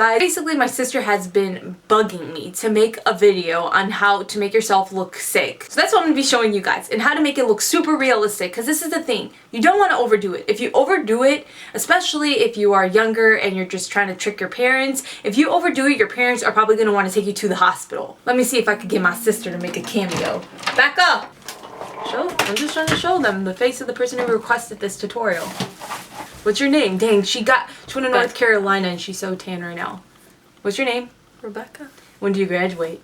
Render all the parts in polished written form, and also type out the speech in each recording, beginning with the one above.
guys, basically my sister has been bugging me to make a video on how to make yourself look sick. So that's what I'm going to be showing you guys, and how to make it look super realistic, because this is the thing. You don't want to overdo it. If you overdo it, especially if you are younger and you're just trying to trick your parents, if you overdo it, your parents are probably going to want to take you to the hospital. Let me see if I could get my sister to make a cameo. Back up! I'm just trying to show them the face of the person who requested this tutorial. What's your name? Dang, she went to North Carolina and she's so tan right now. What's your name? Rebecca. When do you graduate?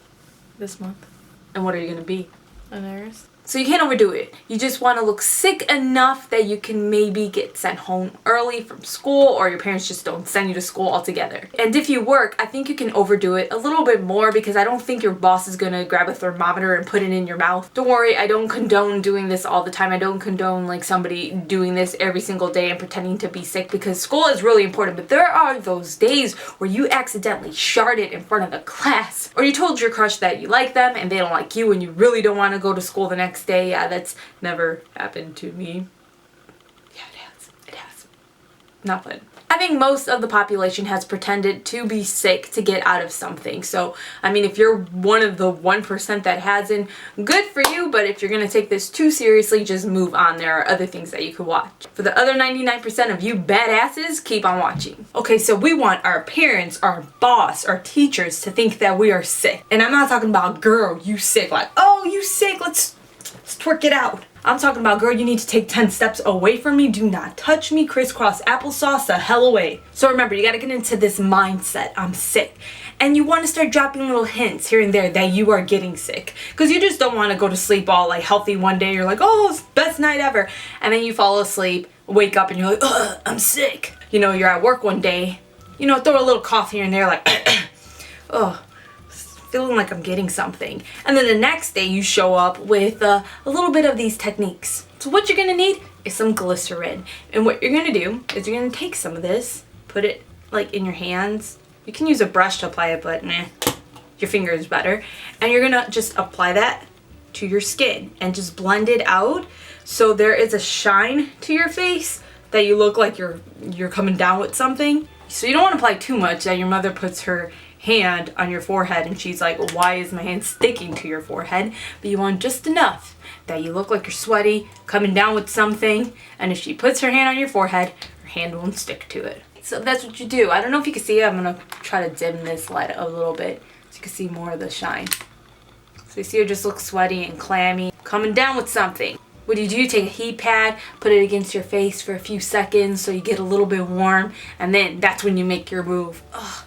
This month. And what are you going to be? A nurse. So you can't overdo it. You just want to look sick enough that you can maybe get sent home early from school, or your parents just don't send you to school altogether. And if you work, I think you can overdo it a little bit more, because I don't think your boss is going to grab a thermometer and put it in your mouth. Don't worry, I don't condone doing this all the time. I don't condone like somebody doing this every single day and pretending to be sick, because school is really important. But there are those days where you accidentally sharted in front of the class, or you told your crush that you like them and they don't like you and you really don't want to go to school the next day. Yeah, that's never happened to me. Yeah, it has. Not fun. I think most of the population has pretended to be sick to get out of something. So, I mean, if you're one of the 1% that hasn't, good for you, but if you're going to take this too seriously, just move on. There are other things that you could watch. For the other 99% of you badasses, keep on watching. Okay, so we want our parents, our boss, our teachers to think that we are sick. And I'm not talking about, girl, you sick, like, oh, you sick, let's twerk it out. I'm talking about, girl, you need to take 10 steps away from me. Do not touch me. Crisscross applesauce the hell away. So remember, you got to get into this mindset. I'm sick. And you want to start dropping little hints here and there that you are getting sick. Because you just don't want to go to sleep all like healthy one day. You're like, oh, it's the best night ever. And then you fall asleep, wake up, and you're like, ugh, I'm sick. You know, you're at work one day, you know, throw a little cough here and there, like, oh, feeling like I'm getting something. And then the next day you show up with a little bit of these techniques. So what you're gonna need is some glycerin. And what you're gonna do is you're gonna take some of this, put it like in your hands. You can use a brush to apply it, but nah, your finger is better. And you're gonna just apply that to your skin and just blend it out so there is a shine to your face that you look like you're coming down with something. So you don't want to apply too much that your mother puts her hand on your forehead and she's like, well, why is my hand sticking to your forehead? But you want just enough that you look like you're sweaty, coming down with something, and if she puts her hand on your forehead, her hand won't stick to it. So that's what you do. I don't know if you can see it. I'm gonna try to dim this light a little bit so you can see more of the shine. So you see her just look sweaty and clammy, coming down with something. What do? You take a heat pad, put it against your face for a few seconds so you get a little bit warm, and then that's when you make your move. Ugh.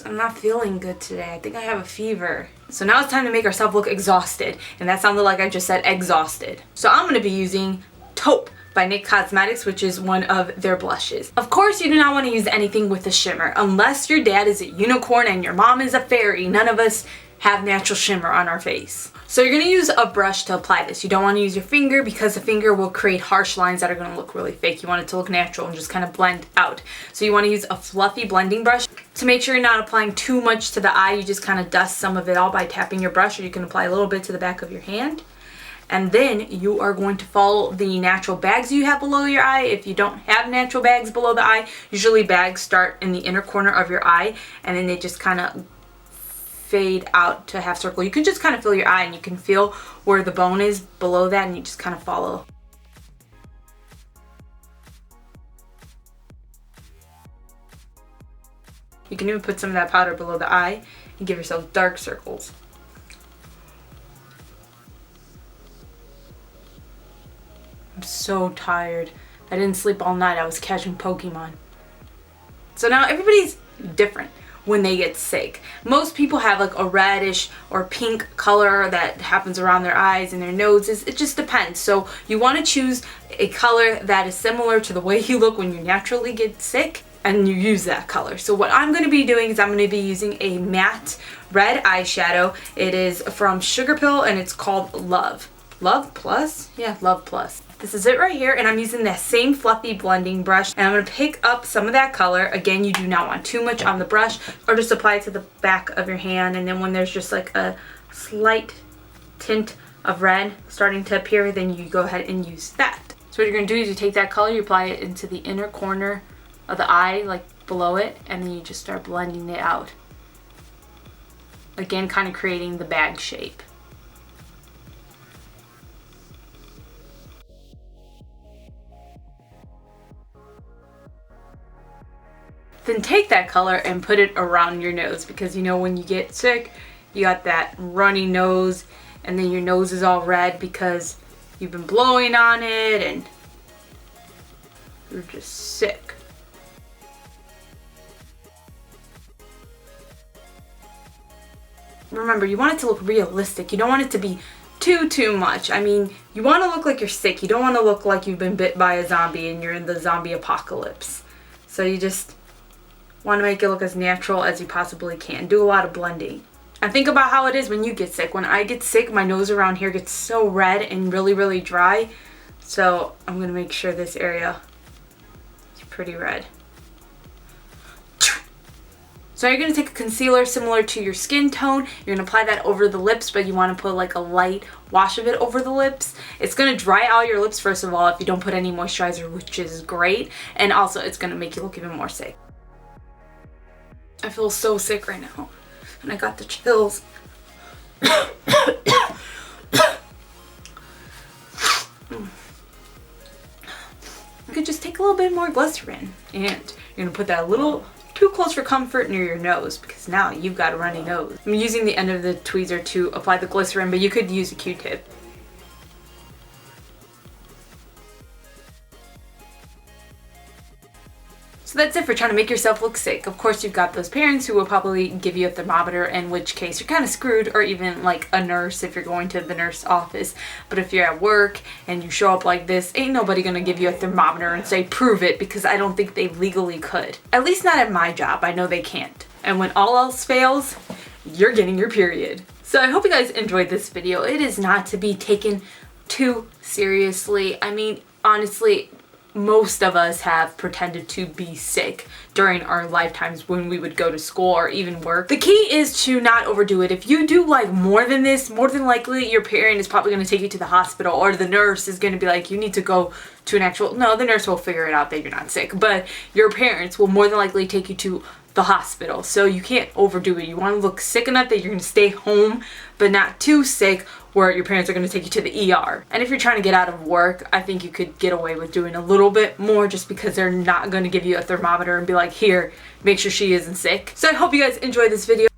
I'm not feeling good today. I think I have a fever. So now it's time to make ourselves look exhausted. And that sounded like I just said exhausted. So I'm going to be using Taupe by NYX Cosmetics, which is one of their blushes. Of course, you do not want to use anything with a shimmer unless your dad is a unicorn and your mom is a fairy. None of us have natural shimmer on our face. So you're going to use a brush to apply this. You don't want to use your finger because the finger will create harsh lines that are going to look really fake. You want it to look natural and just kind of blend out. So you want to use a fluffy blending brush. To make sure you're not applying too much to the eye, you just kind of dust some of it all by tapping your brush, or you can apply a little bit to the back of your hand. And then you are going to follow the natural bags you have below your eye. If you don't have natural bags below the eye, usually bags start in the inner corner of your eye and then they just kind of fade out to a half circle. You can just kind of feel your eye and you can feel where the bone is below that, and you just kind of follow. You can even put some of that powder below the eye and give yourself dark circles. I'm so tired. I didn't sleep all night. I was catching Pokemon. So now everybody's different when they get sick. Most people have like a reddish or pink color that happens around their eyes and their noses. It just depends. So you want to choose a color that is similar to the way you look when you naturally get sick, and you use that color. So what I'm going to be doing is I'm going to be using a matte red eyeshadow. It is from Sugar Pill and it's called Love. Love Plus? Yeah, Love Plus. This is it right here, and I'm using that same fluffy blending brush, and I'm going to pick up some of that color. Again, you do not want too much on the brush, or just apply it to the back of your hand, and then when there's just like a slight tint of red starting to appear, then you go ahead and use that. So what you're going to do is you take that color, you apply it into the inner corner of the eye, like below it, and then you just start blending it out. Again, kind of creating the bag shape. Then take that color and put it around your nose, because you know when you get sick, you got that runny nose, and then your nose is all red because you've been blowing on it and you're just sick. Remember, you want it to look realistic. You don't want it to be too much. I mean, you want to look like you're sick. You don't want to look like you've been bit by a zombie and you're in the zombie apocalypse. So you just want to make it look as natural as you possibly can. Do a lot of blending. And think about how it is when you get sick. When I get sick, my nose around here gets so red and really dry. So I'm going to make sure this area is pretty red. So you're going to take a concealer similar to your skin tone. You're going to apply that over the lips, but you want to put like a light wash of it over the lips. It's going to dry out your lips, first of all, if you don't put any moisturizer, which is great. And also, it's going to make you look even more sick. I feel so sick right now. And I got the chills. You could just take a little bit more glycerin. And you're going to put that a little too close for comfort near your nose, because now you've got a runny nose. I'm using the end of the tweezer to apply the glycerin, but you could use a Q-tip. So that's it for trying to make yourself look sick. Of course, you've got those parents who will probably give you a thermometer, in which case you're kind of screwed, or even like a nurse if you're going to the nurse office. But if you're at work and you show up like this, ain't nobody gonna give you a thermometer and say, prove it, because I don't think they legally could. At least not at my job. I know they can't. And when all else fails, you're getting your period. So I hope you guys enjoyed this video. It is not to be taken too seriously. I mean, honestly, most of us have pretended to be sick during our lifetimes when we would go to school or even work. The key is to not overdo it. If you do like more than this, more than likely your parent is probably going to take you to the hospital, or the nurse is going to be like, you need to go to an actual, no, the nurse will figure it out that you're not sick, but your parents will more than likely take you to the hospital. So you can't overdo it. You want to look sick enough that you're going to stay home, but not too sick where your parents are going to take you to the ER. And if you're trying to get out of work, I think you could get away with doing a little bit more, just because they're not going to give you a thermometer and be like, here, make sure she isn't sick. So I hope you guys enjoyed this video.